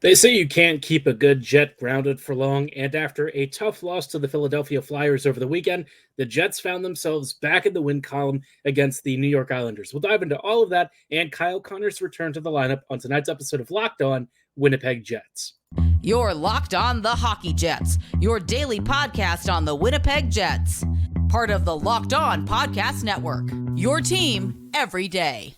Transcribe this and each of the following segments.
They say you can't keep a good Jet grounded for long, and after a tough loss to the Philadelphia Flyers over the weekend, the Jets found themselves back in the win column against the New York Islanders. We'll dive into all of that and Kyle Connor's return to the lineup on tonight's episode of Locked On Winnipeg Jets. You're Locked On the Hockey Jets, your daily podcast on the Winnipeg Jets. Part of the Locked On Podcast Network, your team every day.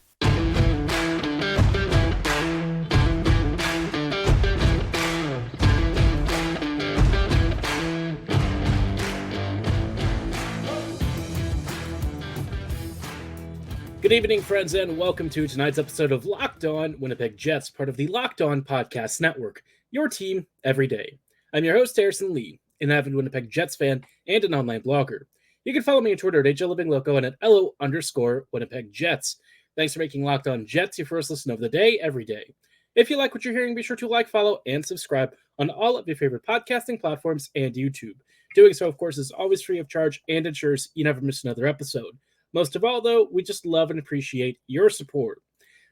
Good evening, friends, and welcome to tonight's episode of Locked On Winnipeg Jets, part of the Locked On Podcast Network, your team every day. I'm your host, Harrison Lee, an avid Winnipeg Jets fan and an online blogger. You can follow me on Twitter at HLivingLoco and at LO_Winnipeg Jets. Thanks for making Locked On Jets your first listen of the day every day. If you like what you're hearing, be sure to like, follow, and subscribe on all of your favorite podcasting platforms and YouTube. Doing so, of course, is always free of charge and ensures you never miss another episode. Most of all, though, we just love and appreciate your support.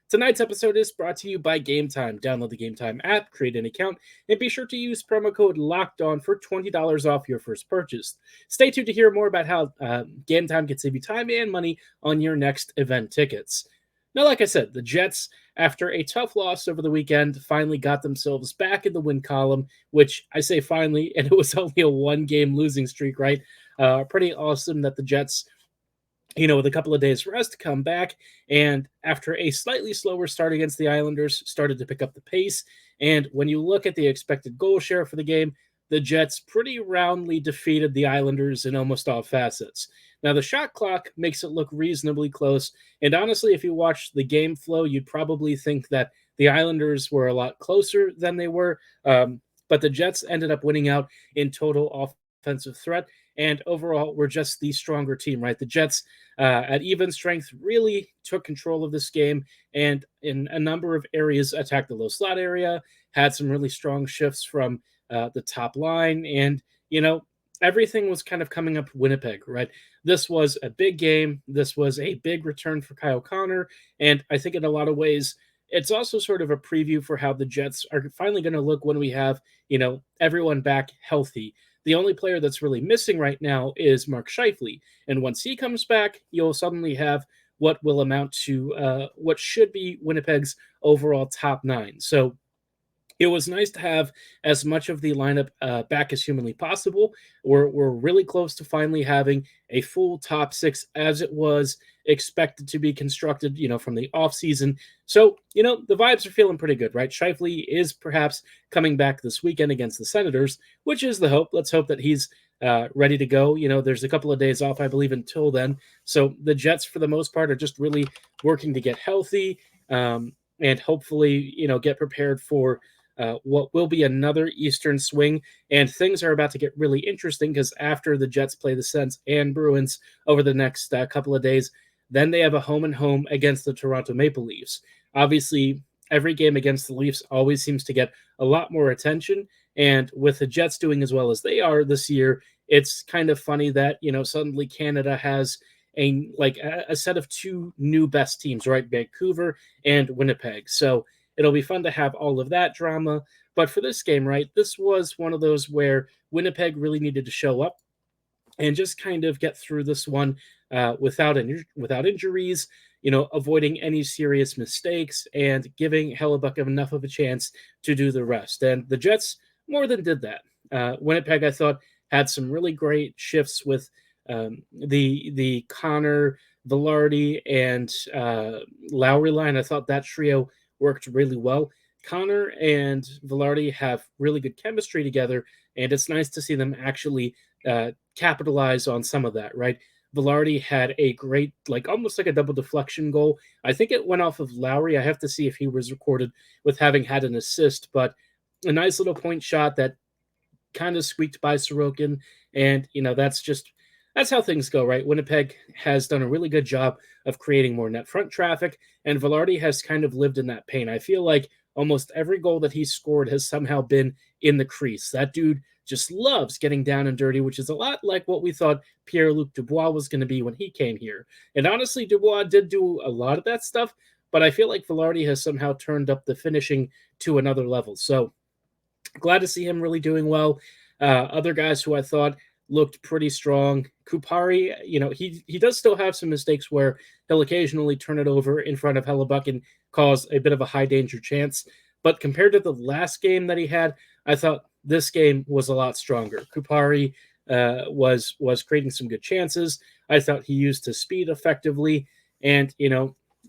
Tonight's episode is brought to you by GameTime. Download the GameTime app, create an account, and be sure to use promo code LOCKEDON for $20 off your first purchase. Stay tuned to hear more about how GameTime can save you time and money on your next event tickets. Now, like I said, the Jets, after a tough loss over the weekend, finally got themselves back in the win column, which I say finally, and it was only a one-game losing streak, right? Pretty awesome that the Jets, with a couple of days rest, come back, and after a slightly slower start against the Islanders, started to pick up the pace. And when you look at the expected goal share for the game, the Jets pretty roundly defeated the Islanders in almost all facets. Now, the shot clock makes it look reasonably close, and honestly, if you watch the game flow, you'd probably think that the Islanders were a lot closer than they were, but the Jets ended up winning out in total offensive threat, and overall, we're just the stronger team, right? The Jets, at even strength, really took control of this game, and in a number of areas, attacked the low slot area, had some really strong shifts from the top line, and, everything was kind of coming up Winnipeg, right? This was a big game. This was a big return for Kyle Connor, and I think in a lot of ways, it's also sort of a preview for how the Jets are finally going to look when we have, everyone back healthy. The only player that's really missing right now is Mark Scheifele. And once he comes back, you'll suddenly have what will amount to what should be Winnipeg's overall top nine. So it was nice to have as much of the lineup back as humanly possible. We're really close to finally having a full top six as it was expected to be constructed, from the offseason. So, the vibes are feeling pretty good, right? Scheifele is perhaps coming back this weekend against the Senators, which is the hope. Let's hope that he's ready to go. There's a couple of days off, I believe, until then. So the Jets, for the most part, are just really working to get healthy and hopefully, get prepared for what will be another Eastern swing. And things are about to get really interesting because after the Jets play the Sens and Bruins over the next couple of days, then they have a home against the Toronto Maple Leafs. Obviously, every game against the Leafs always seems to get a lot more attention. And with the Jets doing as well as they are this year, it's kind of funny that, suddenly Canada has a set of two new best teams, right? Vancouver and Winnipeg. So it'll be fun to have all of that drama. But for this game, right, this was one of those where Winnipeg really needed to show up and just kind of get through this one without injuries, avoiding any serious mistakes and giving Hellebuck enough of a chance to do the rest. And the Jets more than did that. Winnipeg, I thought, had some really great shifts with the Connor, Vilardi, and Lowry line. I thought that trio worked really well. Connor and Vilardi have really good chemistry together, and it's nice to see them actually capitalize on some of that, right? Vilardi had a great, almost like a double deflection goal. I think it went off of Lowry. I have to see if he was recorded with having had an assist, but a nice little point shot that kind of squeaked by Sorokin, and, that's how things go, right? Winnipeg has done a really good job of creating more net front traffic, and Vilardi has kind of lived in that pain. I feel like almost every goal that he's scored has somehow been in the crease. That dude just loves getting down and dirty, which is a lot like what we thought Pierre-Luc Dubois was going to be when he came here. And honestly, Dubois did do a lot of that stuff, but I feel like Vilardi has somehow turned up the finishing to another level. So glad to see him really doing well. Other guys who I thought looked pretty strong. Kupari, he does still have some mistakes where he'll occasionally turn it over in front of Hellebuck and cause a bit of a high danger chance. But compared to the last game that he had, I thought this game was a lot stronger. Kupari was creating some good chances. I thought he used his speed effectively, and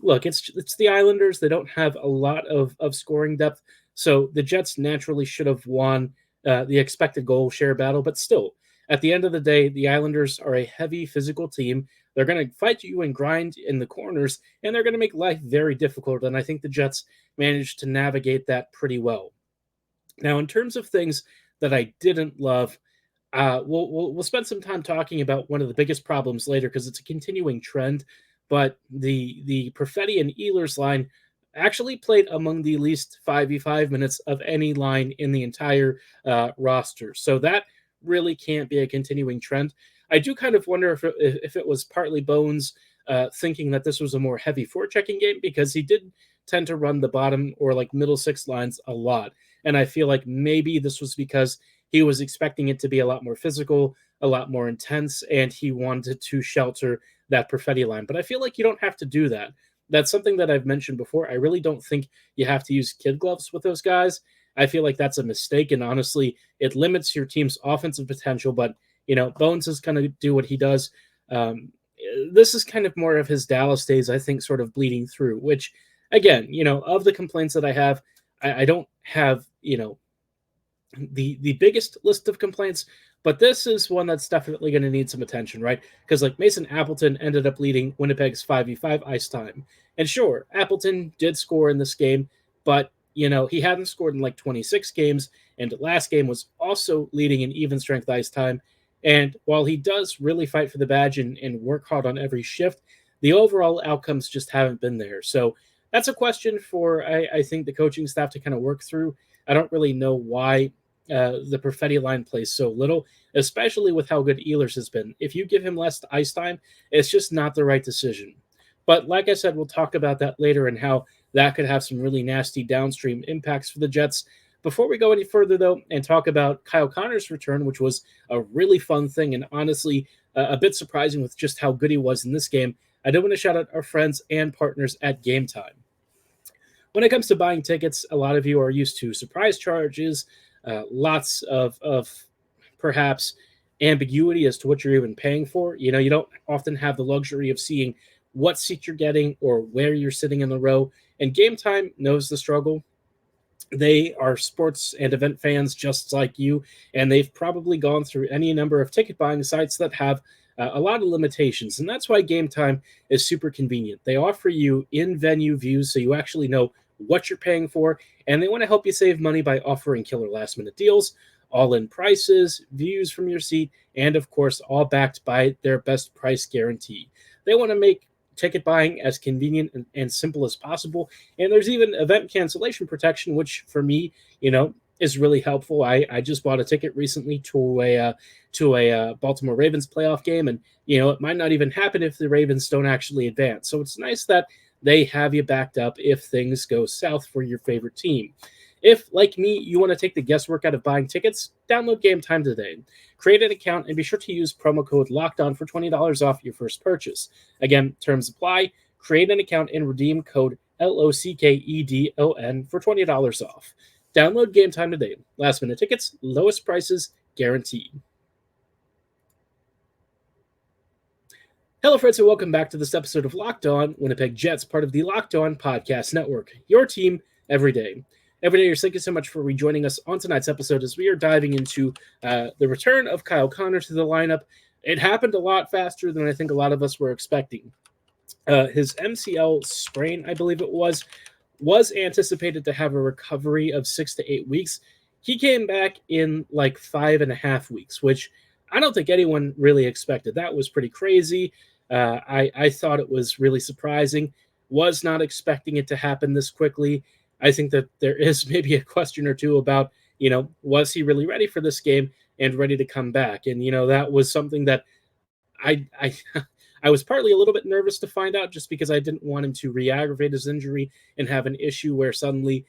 look, it's the Islanders. They don't have a lot of scoring depth, so the Jets naturally should have won the expected goal share battle. But still, at the end of the day, the Islanders are a heavy physical team. They're going to fight you and grind in the corners, and they're going to make life very difficult. And I think the Jets managed to navigate that pretty well. Now, in terms of things that I didn't love, we'll spend some time talking about one of the biggest problems later because it's a continuing trend. But the Perfetti and Ehlers line actually played among the least 5v5 minutes of any line in the entire roster. So that really can't be a continuing trend. I do kind of wonder if it was partly Bones thinking that this was a more heavy forechecking game, because he did tend to run the bottom or like middle six lines a lot. And I feel like maybe this was because he was expecting it to be a lot more physical, a lot more intense, and he wanted to shelter that Perfetti line. But I feel like you don't have to do that. That's something that I've mentioned before. I really don't think you have to use kid gloves with those guys. I feel like that's a mistake, and honestly, it limits your team's offensive potential. But Bones is going to do what he does. This is kind of more of his Dallas days, I think, sort of bleeding through. Which, again, of the complaints that I have, I don't have the biggest list of complaints, but this is one that's definitely going to need some attention, right? Because like Mason Appleton ended up leading Winnipeg's 5v5 ice time. And sure, Appleton did score in this game, but he hadn't scored in like 26 games, and last game was also leading in even strength ice time. And while he does really fight for the badge and work hard on every shift, the overall outcomes just haven't been there. So that's a question for, I think, the coaching staff to kind of work through. I don't really know why the Perfetti line plays so little, especially with how good Ehlers has been. If you give him less ice time, it's just not the right decision. But like I said, we'll talk about that later and how that could have some really nasty downstream impacts for the Jets. Before we go any further, though, and talk about Kyle Connor's return, which was a really fun thing and honestly a bit surprising with just how good he was in this game, I do want to shout out our friends and partners at GameTime. When it comes to buying tickets, a lot of you are used to surprise charges, lots of perhaps ambiguity as to what you're even paying for. You don't often have the luxury of seeing what seat you're getting or where you're sitting in the row. And GameTime knows the struggle. They are sports and event fans just like you, and they've probably gone through any number of ticket buying sites that have a lot of limitations. And that's why GameTime is super convenient. They offer you in-venue views so you actually know what you're paying for, and they want to help you save money by offering killer last-minute deals, all-in prices, views from your seat, and of course, all backed by their best price guarantee. They want to make ticket buying as convenient and simple as possible, and there's even event cancellation protection, which for me, is really helpful. I just bought a ticket recently to a Baltimore Ravens playoff game, and it might not even happen if the Ravens don't actually advance. So it's nice that they have you backed up if things go south for your favorite team. If, like me, you want to take the guesswork out of buying tickets, download GameTime today. Create an account and be sure to use promo code LOCKEDON for $20 off your first purchase. Again, terms apply. Create an account and redeem code LOCKEDON for $20 off. Download GameTime today. Last minute tickets, lowest prices guaranteed. Hello, friends, and welcome back to this episode of Locked On Winnipeg Jets, part of the Locked On Podcast Network. Your team every day. Every day, thank you so much for rejoining us on tonight's episode as we are diving into the return of Kyle Connor to the lineup. It happened a lot faster than I think a lot of us were expecting. His MCL sprain, I believe it was anticipated to have a recovery of 6 to 8 weeks. He came back in like 5.5 weeks, which I don't think anyone really expected. That was pretty crazy. I thought it was really surprising. Was not expecting it to happen this quickly. I think that there is maybe a question or two about, was he really ready for this game and ready to come back? And, that was something that I I was partly a little bit nervous to find out just because I didn't want him to re-aggravate his injury and have an issue where suddenly,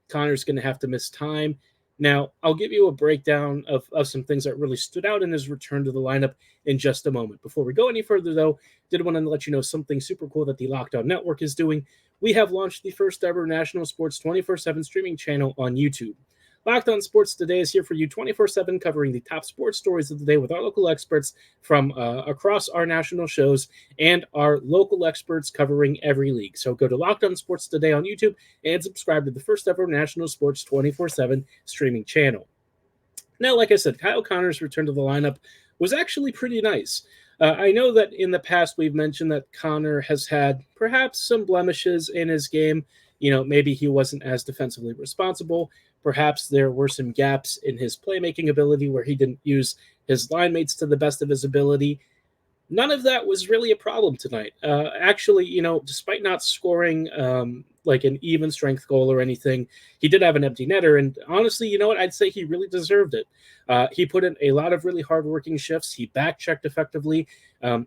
Connor's going to have to miss time. Now, I'll give you a breakdown of some things that really stood out in his return to the lineup in just a moment. Before we go any further, though, did want to let you know something super cool that the Locked On Network is doing. We have launched the first ever national sports 24/7 streaming channel on YouTube. Locked On Sports Today is here for you 24/7, covering the top sports stories of the day with our local experts from across our national shows and our local experts covering every league. So go to Locked On Sports Today on YouTube and subscribe to the first ever national sports 24/7 streaming channel. Now, like I said, Kyle Connor's return to the lineup was actually pretty nice. I know that in the past we've mentioned that Connor has had perhaps some blemishes in his game. Maybe he wasn't as defensively responsible. Perhaps there were some gaps in his playmaking ability where he didn't use his line mates to the best of his ability. None of that was really a problem tonight. Actually, despite not scoring like an even strength goal or anything, he did have an empty netter. And honestly, you know what? I'd say he really deserved it. He put in a lot of really hardworking shifts. He back checked effectively.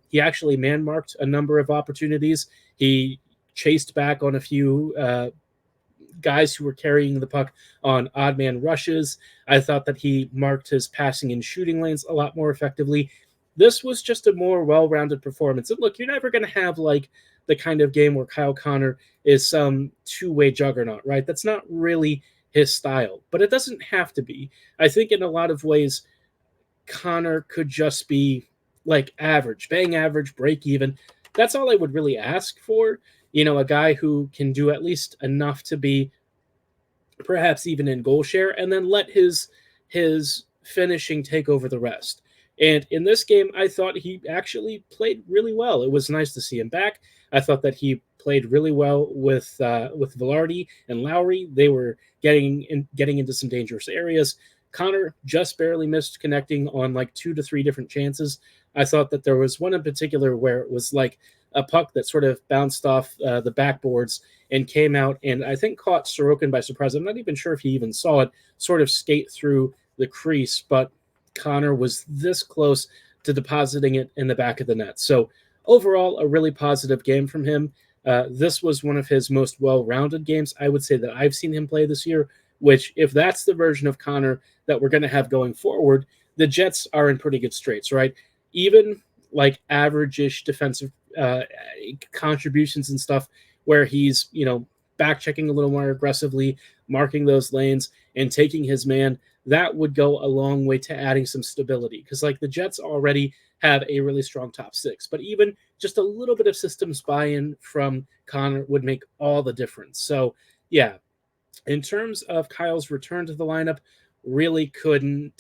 He actually man marked a number of opportunities. He chased back on a few guys who were carrying the puck on odd man rushes. I thought that he marked his passing and shooting lanes a lot more effectively. This was just a more well-rounded performance. And look, you're never going to have like the kind of game where Kyle Connor is some two-way juggernaut, right? That's not really his style, but it doesn't have to be. I think in a lot of ways, Connor could just be like average, bang average, break even. That's all I would really ask for. A guy who can do at least enough to be perhaps even in goal share, and then let his finishing take over the rest. And in this game, I thought he actually played really well. It was nice to see him back. I thought that he played really well with Vilardi and Lowry. They were getting into some dangerous areas. Connor just barely missed connecting on like 2 to 3 different chances. I thought that there was one in particular where it was like a puck that sort of bounced off the backboards and came out and I think caught Sorokin by surprise. I'm not even sure if he even saw it sort of skate through the crease, but Connor was this close to depositing it in the back of the net. So overall, a really positive game from him. This was one of his most well-rounded games, I would say, that I've seen him play this year, which if that's the version of Connor that we're going to have going forward, the Jets are in pretty good straits, right? Even like average-ish defensive contributions and stuff where he's, back checking a little more aggressively, marking those lanes and taking his man, that would go a long way to adding some stability. Because like the Jets already have a really strong top six, but even just a little bit of systems buy-in from Connor would make all the difference. So yeah, in terms of Kyle's return to the lineup, really couldn't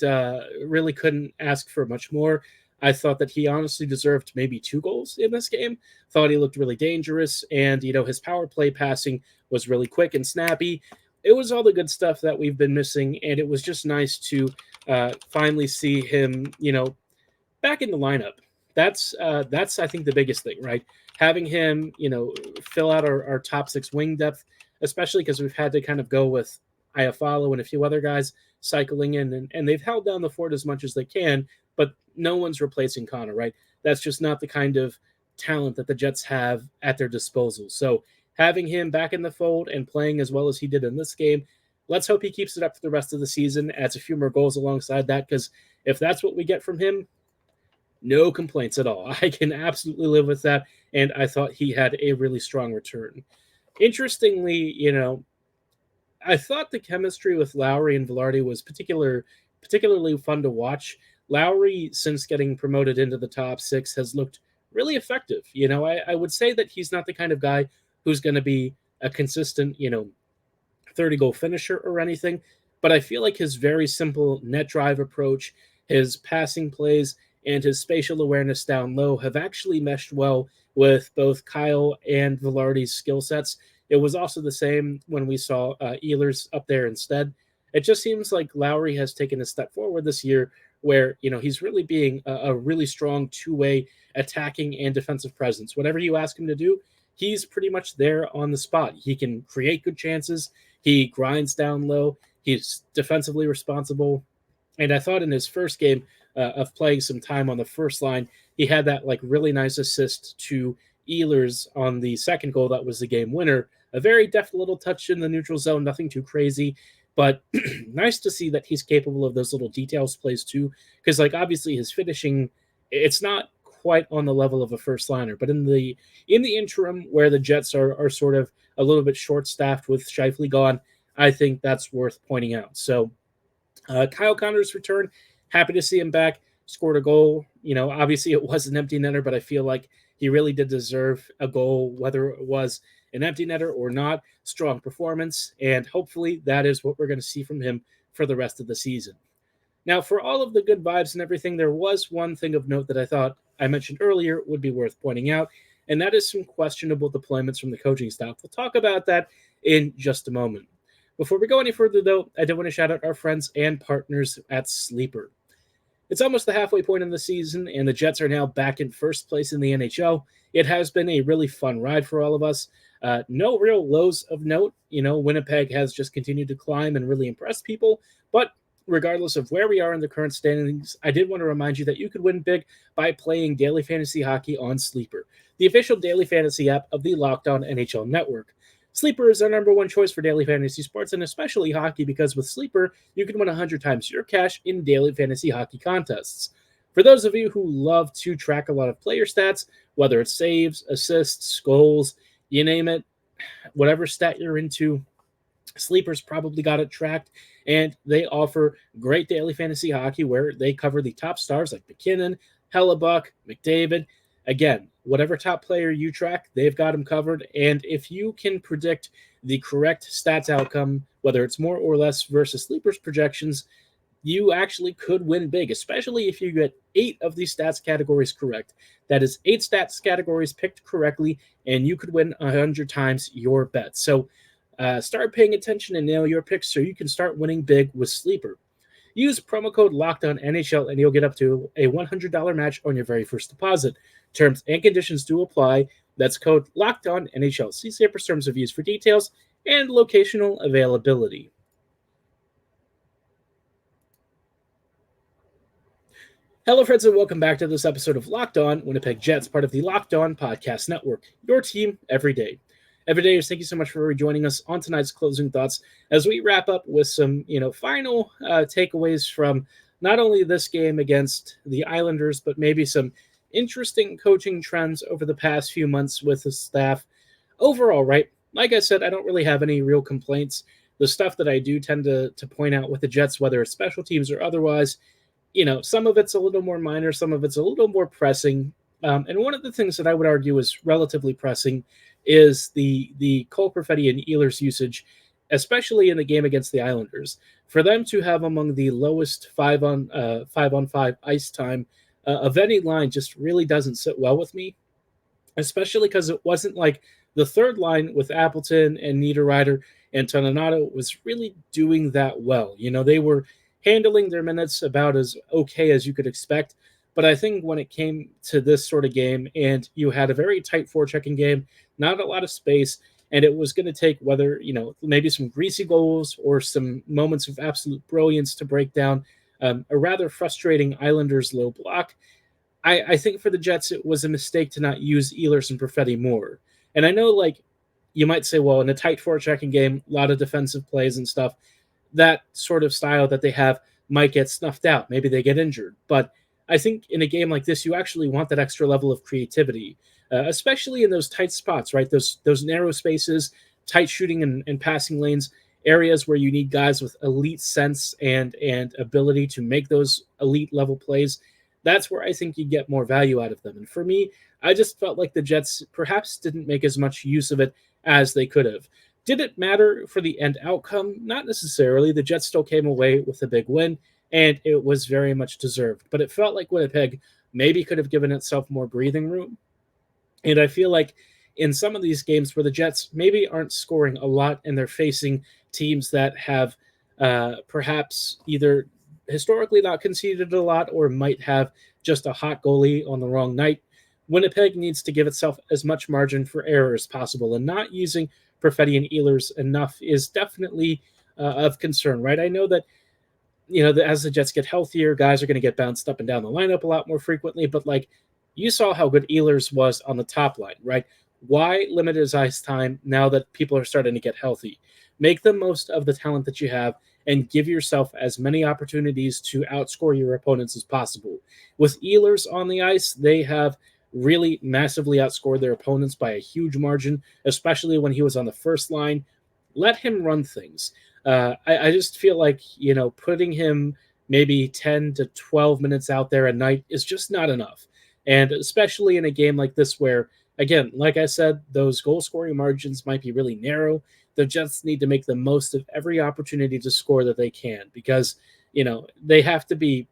ask for much more. I thought that he honestly deserved maybe 2 goals in this game. Thought he looked really dangerous, and his power play passing was really quick and snappy. It was all the good stuff that we've been missing, and it was just nice to finally see him, back in the lineup. That's I think the biggest thing, right? Having him, fill out our top 6 wing depth, especially because we've had to kind of go with Iafallo and a few other guys cycling in, and they've held down the fort as much as they can, but no one's replacing Connor, right? That's just not the kind of talent that the Jets have at their disposal. So having him back in the fold and playing as well as he did in this game, let's hope he keeps it up for the rest of the season, adds a few more goals alongside that, because if that's what we get from him, no complaints at all. I can absolutely live with that, and I thought he had a really strong return. Interestingly, I thought the chemistry with Lowry and Vilardi was particularly fun to watch. Lowry, since getting promoted into the top 6, has looked really effective. I would say that he's not the kind of guy who's going to be a consistent, 30-goal finisher or anything, but I feel like his very simple net drive approach, his passing plays, and his spatial awareness down low have actually meshed well with both Kyle and Vilardi's skill sets. It was also the same when we saw Ehlers up there instead. It just seems like Lowry has taken a step forward this year where, he's really being a really strong two-way attacking and defensive presence. Whatever you ask him to do, he's pretty much there on the spot. He can create good chances. He grinds down low. He's defensively responsible. And I thought in his first game of playing some time on the first line, he had that like really nice assist to Ehlers on the second goal that was the game winner. A very deft little touch in the neutral zone, nothing too crazy. But nice to see that he's capable of those little details plays too, because like obviously his finishing, it's not quite on the level of a first liner, but in the interim where the Jets are sort of a little bit short staffed with Shifley gone, I think that's worth pointing out. So Kyle Connor's return, happy to see him back. Scored a goal. Obviously it was an empty netter, but I feel like he really did deserve a goal, whether it was an empty netter or not. Strong performance, and hopefully that is what we're going to see from him for the rest of the season. Now, for all of the good vibes and everything, there was one thing of note that I thought I mentioned earlier would be worth pointing out, and that is some questionable deployments from the coaching staff. We'll talk about that in just a moment. Before we go any further, though, I do want to shout out our friends and partners at Sleeper. It's almost the halfway point in the season, and the Jets are now back in first place in the NHL. It has been a really fun ride for all of us. No real lows of note. Winnipeg has just continued to climb and really impress people. But regardless of where we are in the current standings, I did want to remind you that you could win big by playing daily fantasy hockey on Sleeper, the official daily fantasy app of the Locked On NHL Network. Sleeper is our number one choice for daily fantasy sports, and especially hockey, because with Sleeper, you can win 100 times your cash in daily fantasy hockey contests. For those of you who love to track a lot of player stats, whether it's saves, assists, goals, you name it, whatever stat you're into, Sleeper's probably got it tracked, and they offer great daily fantasy hockey where they cover the top stars like McKinnon, Hellebuck, McDavid. Again, whatever top player you track, they've got them covered. And if you can predict the correct stats outcome, whether it's more or less versus Sleeper's projections, you actually could win big, especially if you get 8 of these stats categories correct. That is 8 stats categories picked correctly, and you could win 100 times your bet. So start paying attention and nail your picks so you can start winning big with Sleeper. Use promo code LOCKEDONNHL and you'll get up to a $100 match on your very first deposit. Terms and conditions do apply. That's code LOCKEDONNHL. See Sleeper's terms of use for details and locational availability. Hello, friends, and welcome back to this episode of Locked On Winnipeg Jets, part of the Locked On Podcast Network, your team every day. Everydayers, thank you so much for rejoining us on tonight's closing thoughts as we wrap up with some, final takeaways from not only this game against the Islanders, but maybe some interesting coaching trends over the past few months with the staff. Overall, right, like I said, I don't really have any real complaints. The stuff that I do tend to point out with the Jets, whether it's special teams or otherwise, some of it's a little more minor, some of it's a little more pressing. And one of the things that I would argue is relatively pressing is the Cole Perfetti and Ehlers usage, especially in the game against the Islanders. For them to have among the lowest 5-on-5 ice time of any line just really doesn't sit well with me, especially because it wasn't like the third line with Appleton and Niederreiter and Toninato was really doing that well. They were handling their minutes about as okay as you could expect. But I think when it came to this sort of game and you had a very tight forechecking game, not a lot of space, and it was going to take whether, maybe some greasy goals or some moments of absolute brilliance to break down a rather frustrating Islanders low block. I think for the Jets, it was a mistake to not use Ehlers and Perfetti more. And I know, you might say, well, in a tight forechecking game, a lot of defensive plays and stuff, that sort of style that they have might get snuffed out. Maybe they get injured. But I think in a game like this, you actually want that extra level of creativity, especially in those tight spots, right? Those narrow spaces, tight shooting and passing lanes, areas where you need guys with elite sense and ability to make those elite level plays. That's where I think you get more value out of them. And for me, I just felt like the Jets perhaps didn't make as much use of it as they could have. Did it matter for the end outcome? Not necessarily. The Jets still came away with a big win, and it was very much deserved. But it felt like Winnipeg maybe could have given itself more breathing room. And I feel like in some of these games where the Jets maybe aren't scoring a lot and they're facing teams that have perhaps either historically not conceded a lot or might have just a hot goalie on the wrong night, Winnipeg needs to give itself as much margin for error as possible, and not using Perfetti and Ehlers enough is definitely of concern, right? I know that, as the Jets get healthier, guys are going to get bounced up and down the lineup a lot more frequently, but you saw how good Ehlers was on the top line, right? Why limit his ice time now that people are starting to get healthy? make the most of the talent that you have and give yourself as many opportunities to outscore your opponents as possible. With Ehlers on the ice, they have really massively outscored their opponents by a huge margin, especially when he was on the first line. Let him run things. I just feel like, putting him maybe 10 to 12 minutes out there a night is just not enough. And especially in a game like this where, again, like I said, those goal scoring margins might be really narrow. The Jets need to make the most of every opportunity to score that they can because, they have to be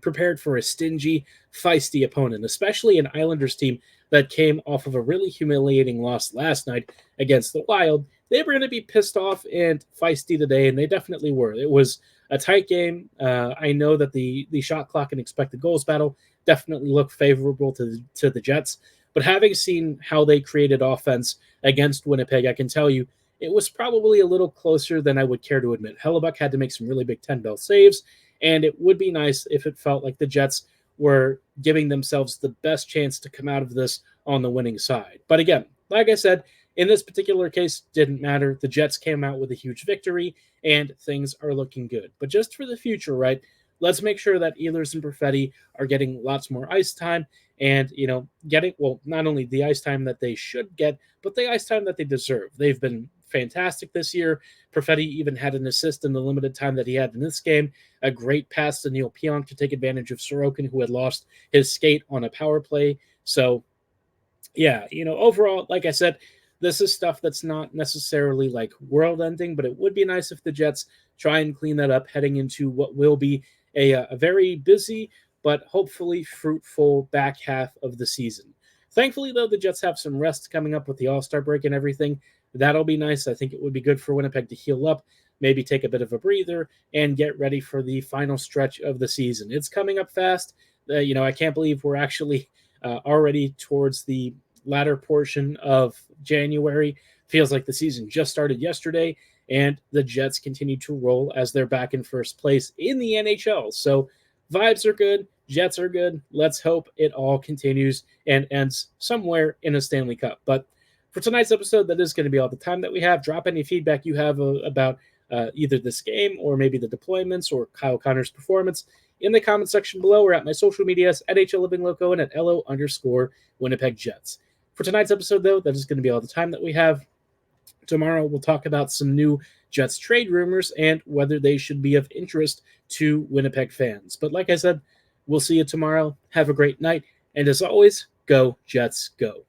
prepared for a stingy, feisty opponent, especially an Islanders team that came off of a really humiliating loss last night against the Wild. They were going to be pissed off and feisty today, and they definitely were. It was a tight game. I know that the shot clock and expected goals battle definitely looked favorable to the Jets, but having seen how they created offense against Winnipeg, I can tell you it was probably a little closer than I would care to admit. Hellebuck had to make some really Big Ten bell saves, and it would be nice if it felt like the Jets were giving themselves the best chance to come out of this on the winning side. But again, like I said, in this particular case, didn't matter. The Jets came out with a huge victory, and things are looking good. But just for the future, right, let's make sure that Ehlers and Perfetti are getting lots more ice time and, getting, well, not only the ice time that they should get, but the ice time that they deserve. They've been fantastic this year. Perfetti even had an assist in the limited time that he had in this game. A great pass to Neil Pionk to take advantage of Sorokin, who had lost his skate on a power play. So, yeah, overall, like I said, this is stuff that's not necessarily like world ending, but it would be nice if the Jets try and clean that up heading into what will be a very busy but hopefully fruitful back half of the season. Thankfully, though, the Jets have some rest coming up with the All-Star break and everything. That'll be nice. I think it would be good for Winnipeg to heal up, maybe take a bit of a breather, and get ready for the final stretch of the season. It's coming up fast. I can't believe we're actually already towards the latter portion of January. Feels like the season just started yesterday, and the Jets continue to roll as they're back in first place in the NHL. So vibes are good. Jets are good. Let's hope it all continues and ends somewhere in a Stanley Cup. But for tonight's episode, that is going to be all the time that we have. Drop any feedback you have about either this game or maybe the deployments or Kyle Connor's performance in the comment section below or at my social medias at HLLivingLoco and at LO_Winnipeg Jets. For tonight's episode, though, that is going to be all the time that we have. Tomorrow, we'll talk about some new Jets trade rumors and whether they should be of interest to Winnipeg fans. But like I said, we'll see you tomorrow. Have a great night. And as always, go Jets, go.